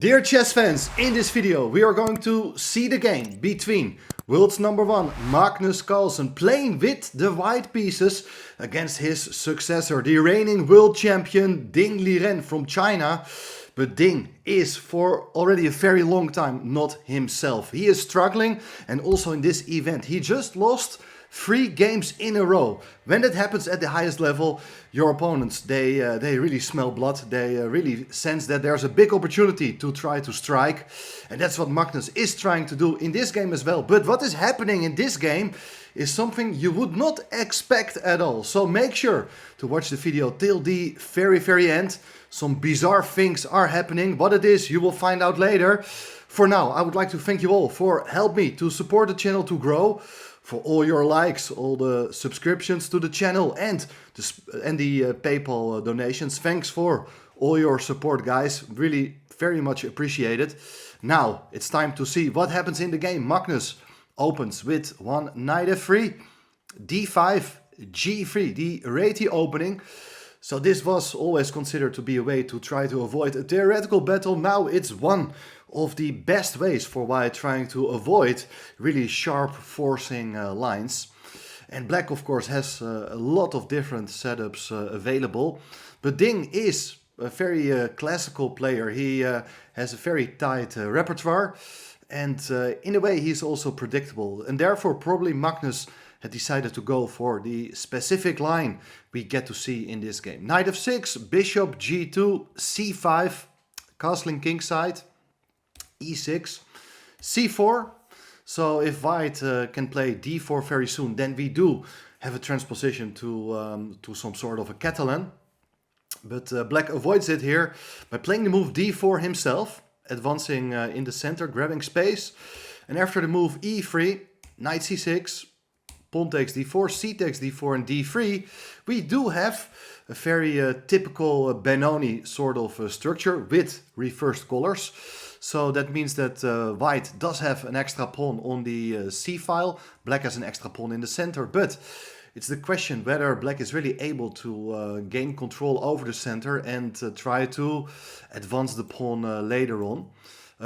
Dear chess fans, in this video we are going to see the game between world's #1 Magnus Carlsen playing with the white pieces against his successor, the reigning world champion Ding Liren from China. But Ding is for already a very long time not himself. He is struggling, and also in this event he just lost 3 games in a row. When that happens at the highest level, your opponents, they really smell blood. They really sense that there's a big opportunity to try to strike. And that's what Magnus is trying to do in this game as well. But what is happening in this game is something you would not expect at all. So make sure to watch the video till the very end. Some bizarre things are happening. What it is, you will find out later. For now, I would like to thank you all for helping me to support the channel to grow. For all your likes, all the subscriptions to the channel, and the PayPal donations. Thanks for all your support, guys. Really very much appreciated. Now it's time to see what happens in the game. Magnus opens with one knight f3, d5, g3, the Reti opening. So this was always considered to be a way to try to avoid a theoretical battle. Now it's one of the best ways for white trying to avoid really sharp forcing lines. And black of course has a lot of different setups available. But Ding is a very classical player. He has a very tight repertoire. And in a way he's also predictable. And therefore probably Magnus had decided to go for the specific line we get to see in this game. Knight f6, bishop g2, c5, castling kingside, e6, c4. So if white can play d4 very soon, then we do have a transposition to some sort of a Catalan. But black avoids it here by playing the move d4 himself, advancing in the center, grabbing space. And after the move e3, knight c6, pawn takes d4, c takes d4 and d3, we do have a very typical Benoni sort of structure with reversed colors. So that means that white does have an extra pawn on the c file, black has an extra pawn in the center, but it's the question whether black is really able to gain control over the center and try to advance the pawn later on.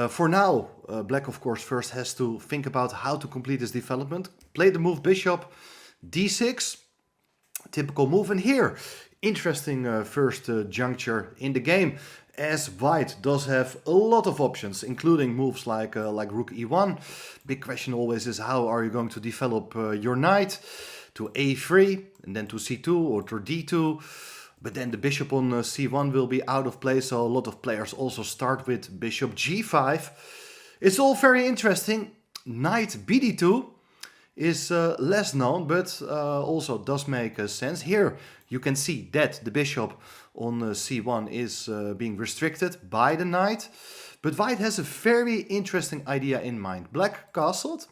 For now, black of course first has to think about how to complete this development. Play the move bishop d6, typical move. And here, interesting first juncture in the game, as white does have a lot of options, including moves like rook e1. Big question always is, how are you going to develop your knight to a3 and then to c2 or to d2? But then the bishop on c1 will be out of place, so a lot of players also start with bishop g5. It's all very interesting. Knight bd2 is less known, but also does make sense. Here you can see that the bishop on c1 is being restricted by the knight. But white has a very interesting idea in mind. Black castled,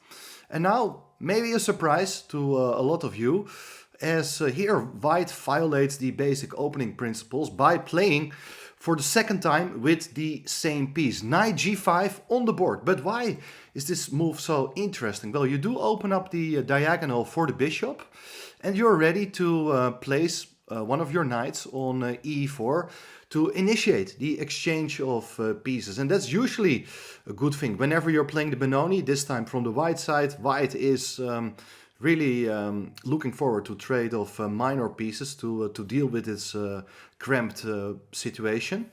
and now maybe a surprise to a lot of you, as here white violates the basic opening principles by playing for the second time with the same piece. Knight g5 on the board. But why is this move so interesting? Well, you do open up the diagonal for the bishop, and you're ready to place one of your knights on e4 to initiate the exchange of pieces. And that's usually a good thing. Whenever you're playing the Benoni, this time from the white side, white is really looking forward to trade of minor pieces to deal with this cramped situation.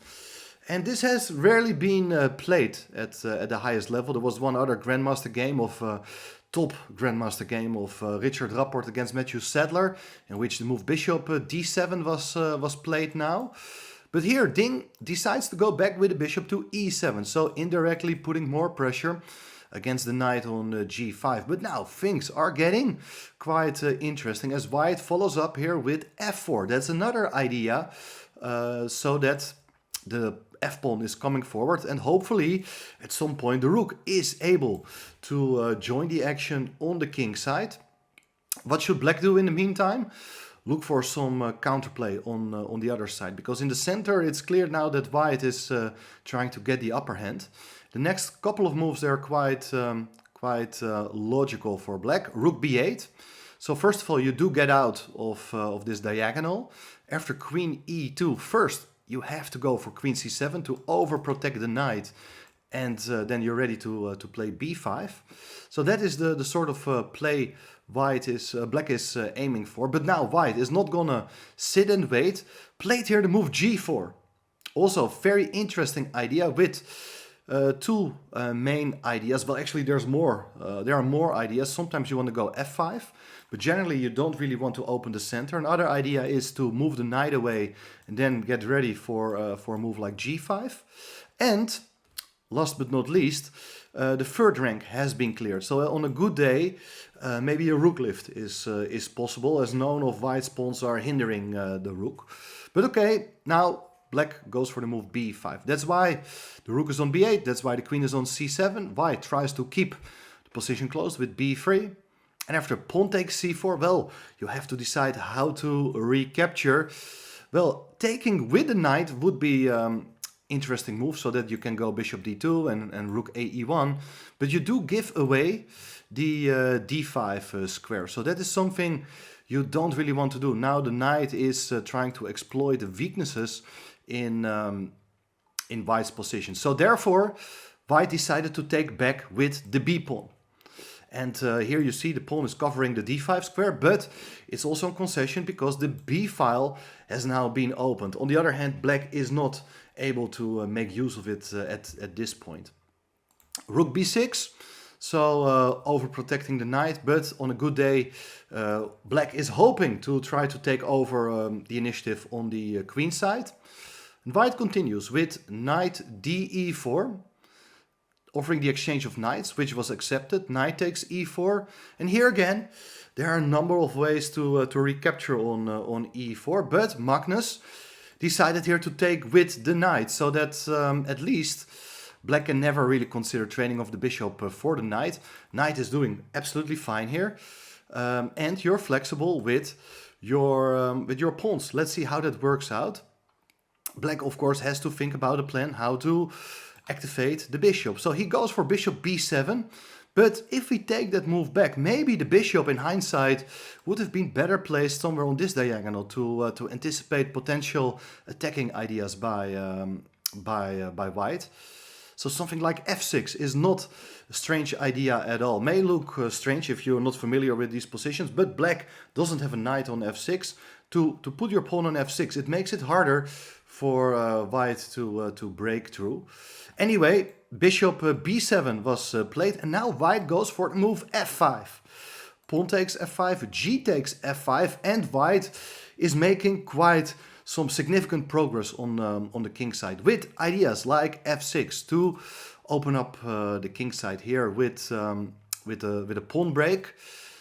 And this has rarely been played at the highest level. There was one other Grandmaster game of top Grandmaster game of Richard Rapport against Matthew Sadler, in which the move bishop d7 was played now. But here Ding decides to go back with the bishop to e7, so indirectly putting more pressure against the knight on g5. But now things are getting quite interesting, as white follows up here with f4. That's another idea, so that the f-pawn is coming forward, and hopefully at some point the rook is able to join the action on the king side. What should black do in the meantime? Look for some counterplay on the other side, because in the center it's clear now that white is trying to get the upper hand. The next couple of moves are quite logical for black. Rook b8. So first of all, you do get out of this diagonal. After queen e2, first you have to go for queen c7 to overprotect the knight, and then you're ready to play b5. So that is the sort of play black is aiming for. But now white is not gonna sit and wait. Played here the move g4. Also very interesting idea with two main ideas. Well, actually there's more. There are more ideas. Sometimes you want to go f5, but generally you don't really want to open the center. Another idea is to move the knight away and then get ready for a move like g5. And last but not least, the third rank has been cleared. So on a good day, maybe a rook lift is possible, as none of white's pawns are hindering the rook. But okay, now black goes for the move b5. That's why the rook is on b8, that's why the queen is on c7. White tries to keep the position closed with b3. And after pawn takes c4, well, you have to decide how to recapture. Well, taking with the knight would be interesting move, so that you can go bishop d2 and rook ae1. But you do give away the d5 square. So that is something you don't really want to do. Now the knight is trying to exploit the weaknesses in white's position. So therefore, white decided to take back with the b pawn. And here you see the pawn is covering the d5 square, but it's also a concession because the b file has now been opened. On the other hand, black is not able to make use of it at this point. Rook b6, so overprotecting the knight, but on a good day, black is hoping to try to take over the initiative on the queen side. And white continues with knight de4. Offering the exchange of knights, which was accepted. Knight takes e4, and here again there are a number of ways to recapture on e4, but Magnus decided here to take with the knight, so that at least black can never really consider training of the bishop for the knight. Knight is doing absolutely fine here, and you're flexible with your pawns. Let's see how that works out. Black, of course, has to think about a plan how to activate the bishop. So he goes for bishop b7, but if we take that move back, maybe the bishop in hindsight would have been better placed somewhere on this diagonal to anticipate potential attacking ideas by white. So something like f6 is not a strange idea at all. May look strange if you're not familiar with these positions, but black doesn't have a knight on f6. To put your pawn on f6, it makes it harder for white to break through. Anyway, bishop b7 was played, and now white goes for the move f5. Pawn takes f5, g takes f5, and white is making quite some significant progress on the king side with ideas like f6 to open up the king side here with a pawn break.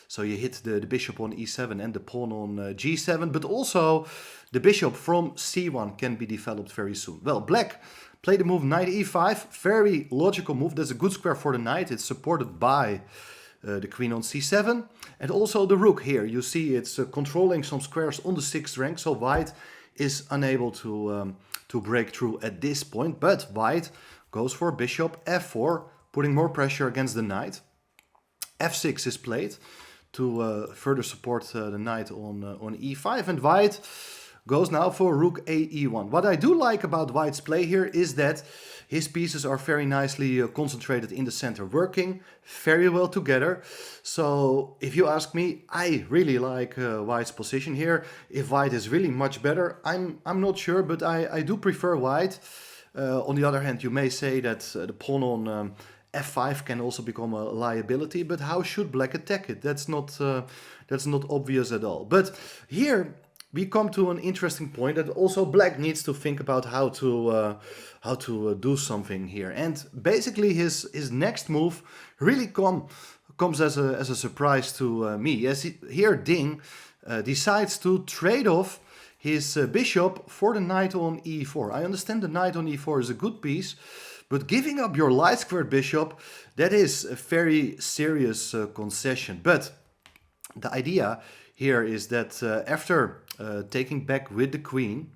So you hit the bishop on e7 and the pawn on g7, but also the bishop from c1 can be developed very soon. Well, black played the move knight e5, very logical move. That's a good square for the knight. It's supported by the queen on c7, and also the rook here. You see it's controlling some squares on the 6th rank, so white is unable to break through at this point. But white goes for bishop f4, putting more pressure against the knight. f6 is played to further support the knight on e5, and white goes now for rook ae1. What I do like about white's play here is that his pieces are very nicely concentrated in the center, working very well together. So if you ask me, I really like white's position here. If white is really much better, I'm not sure, but I do prefer white. On the other hand, you may say that the pawn on f5 can also become a liability, but how should black attack it? That's not obvious at all. But here we come to an interesting point that also black needs to think about how to do something here. And basically his next move really comes as a surprise to me. As here Ding decides to trade off his bishop for the knight on e4. I understand the knight on e4 is a good piece, but giving up your light squared bishop, that is a very serious concession. But the idea here is that after taking back with the queen,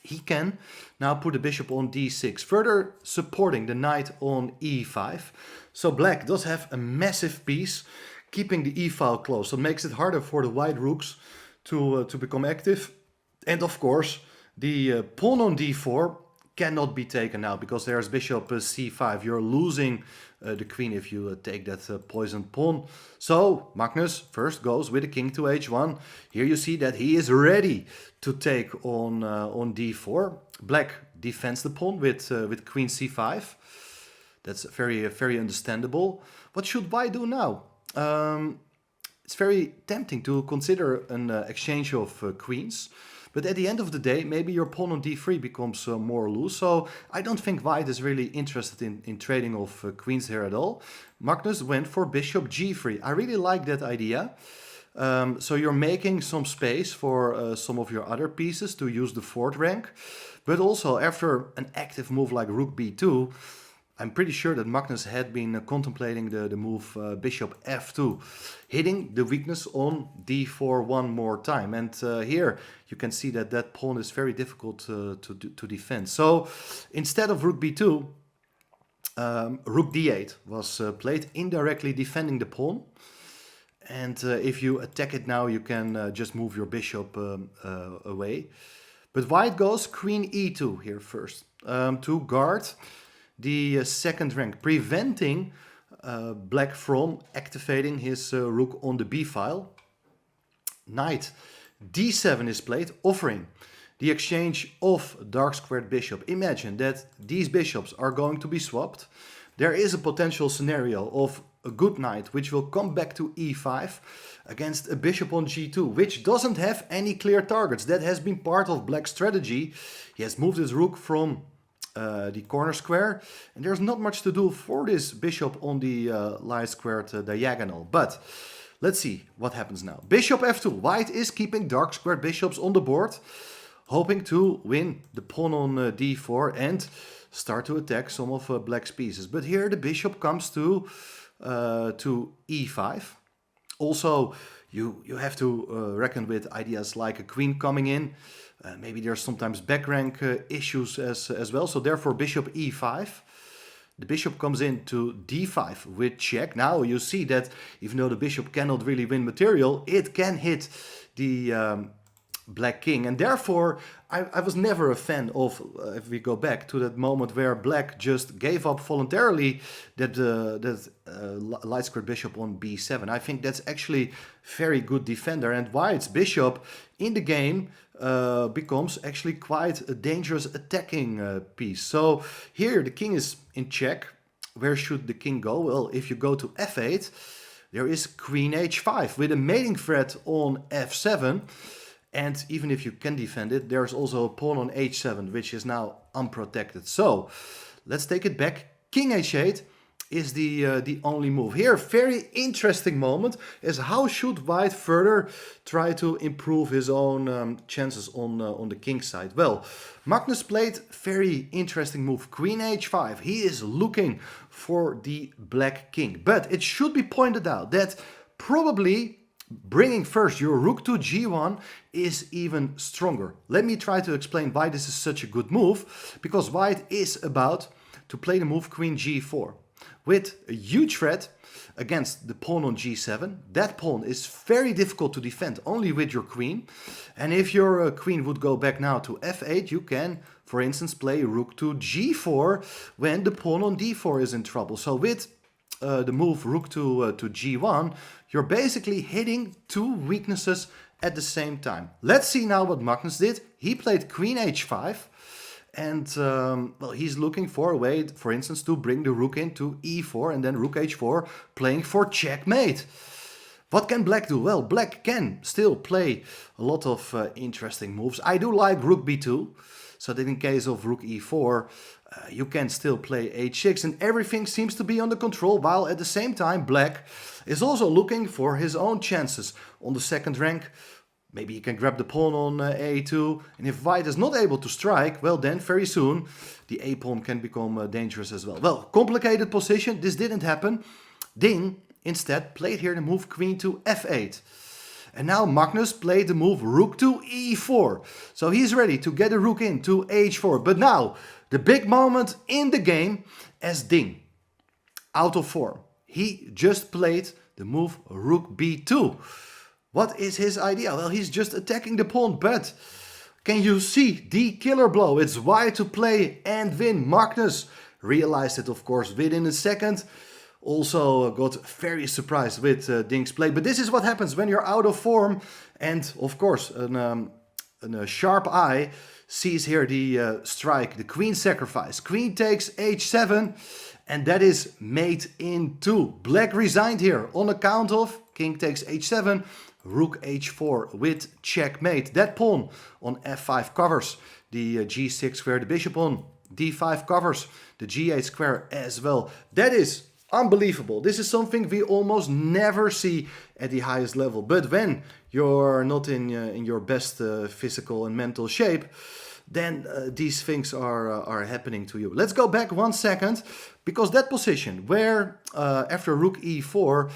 he can now put the bishop on d6, further supporting the knight on e5. So black does have a massive piece, keeping the e-file closed. So it makes it harder for the white rooks to become active. And of course, The pawn on d4 cannot be taken now because there's bishop c5. You're losing the queen if you take that poisoned pawn. So Magnus first goes with the king to h1. Here you see that he is ready to take on d4. Black defends the pawn with queen c5. That's very understandable. What should white do now? It's very tempting to consider an exchange of queens. But at the end of the day, maybe your pawn on d3 becomes more loose. So I don't think white is really interested in trading off queens here at all. Magnus went for bishop g3. I really like that idea. So you're making some space for some of your other pieces to use the fourth rank. But also after an active move like rook b2, I'm pretty sure that Magnus had been contemplating the move bishop f2, hitting the weakness on d4 one more time. And here you can see that that pawn is very difficult to defend. So instead of rook b2, rook d8 was played, indirectly defending the pawn. And if you attack it now, you can just move your bishop away. But white goes queen e2 here first to guard the second rank, preventing black from activating his rook on the b file. Knight d7 is played, offering the exchange of dark squared bishop. Imagine that these bishops are going to be swapped. There is a potential scenario of a good knight which will come back to e5 against a bishop on g2, which doesn't have any clear targets. That has been part of black's strategy. He has moved his rook from the corner square, and there's not much to do for this bishop on the light squared diagonal. But let's see what happens now. Bishop f2. White is keeping dark squared bishops on the board, hoping to win the pawn on d4 and start to attack some of black's pieces. But here the bishop comes to e5. Also, you have to reckon with ideas like a queen coming in. Maybe there's sometimes back rank issues as well. So therefore bishop e5. The bishop comes into d5 with check. Now you see that even though the bishop cannot really win material, it can hit the black king. And therefore I was never a fan of, if we go back to that moment where black just gave up voluntarily that light squared bishop on b7. I think that's actually very good defender, and white's bishop in the game becomes actually quite a dangerous attacking piece. So here the king is in check. Where should the king go? Well, if you go to f8, there is queen h5 with a mating threat on f7. And even if you can defend it, there's also a pawn on h7, which is now unprotected. So let's take it back. King h8 is the only move. Here, very interesting moment is how should white further try to improve his own chances on the king side. Well, Magnus played very interesting move, queen h5. He is looking for the black king. But it should be pointed out that probably bringing first your rook to g1 is even stronger. Let me try to explain why this is such a good move. Because white is about to play the move queen g4 with a huge threat against the pawn on g7. That pawn is very difficult to defend only with your queen. And if your queen would go back now to f8, you can, for instance, play rook to g4 when the pawn on d4 is in trouble. So with the move rook to g1, you're basically hitting two weaknesses at the same time. Let's see now what Magnus did. He played queen h5, and well, he's looking for a way, for instance, to bring the rook into e4 and then rook h4, playing for checkmate. What can black do? Well, black can still play a lot of interesting moves. I do like rook b2, so that in case of rook e4, you can still play h6 and everything seems to be under control, while at the same time black is also looking for his own chances on the second rank. Maybe he can grab the pawn on a2, and if white is not able to strike, well then very soon the a pawn can become dangerous as well. Well, complicated position, this didn't happen. Ding instead played here the move queen to f8. And now Magnus played the move rook to e4. So he's ready to get a rook into h4. But now, the big moment in the game as Ding, out of form. He just played the move rook b2. What is his idea? Well, he's just attacking the pawn, but Can you see the killer blow? It's white to play and win. Magnus realized it, of course, within a second. Also got very surprised with Ding's play. But this is what happens when you're out of form. And, of course, a sharp eye sees here the strike, the queen sacrifice. Queen takes h7, and that is mate in 2. Black resigned here on account of king takes h7, rook h4 with checkmate. That pawn on f5 covers the g6 square, the bishop on d5 covers the g8 square as well. That is unbelievable. This is something we almost never see at the highest level. But when you're not in your best physical and mental shape, then these things are happening to you. Let's go back 1 second, because that position where after rook e4,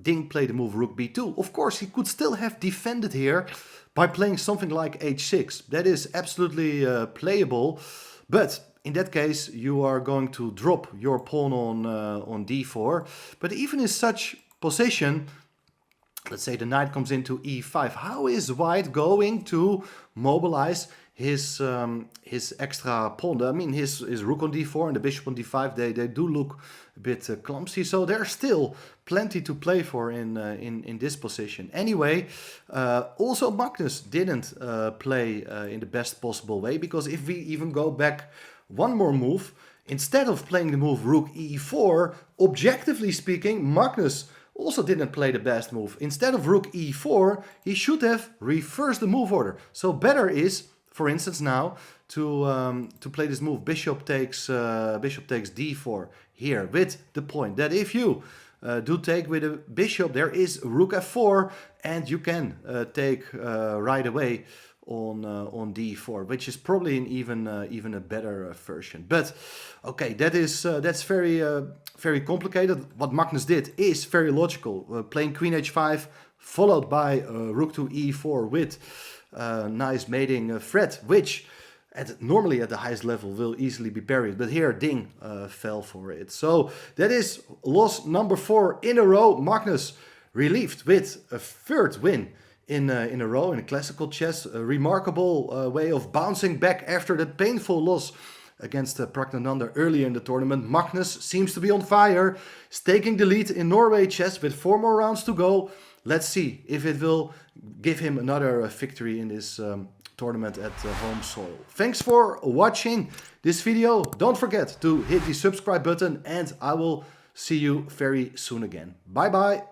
Ding played the move rook b2. Of course, he could still have defended here by playing something like h6. That is absolutely playable, but in that case, you are going to drop your pawn on d4. But even in such position, let's say the knight comes into e5. How is white going to mobilize his extra pawn? I mean, his rook on d4 and the bishop on d5, they do look a bit clumsy. So there's still plenty to play for in this position. Anyway, also Magnus didn't play in the best possible way, because if we even go back one more move, instead of playing the move rook e4, objectively speaking, Magnus also didn't play the best move. Instead of rook e4, he should have reversed the move order. So better is, for instance, now to play this move bishop takes d4 here, with the point that if you do take with a bishop, there is rook f4, and you can take right away on d4, which is probably an even a better version. But okay, that's very complicated. What Magnus did is very logical, playing queen h5 followed by rook to e4 with nice mating threat, which normally at the highest level will easily be parried, but here Ding fell for it. So that is loss number 4 in a row. Magnus relieved with a 3rd win in a row in classical chess. A remarkable way of bouncing back after that painful loss against Pragnananda earlier in the tournament. Magnus seems to be on fire, is taking the lead in Norway chess with 4 more rounds to go. Let's see if it will give him another victory in this tournament at home soil. Thanks for watching this video. Don't forget to hit the subscribe button, and I will see you very soon again. Bye bye.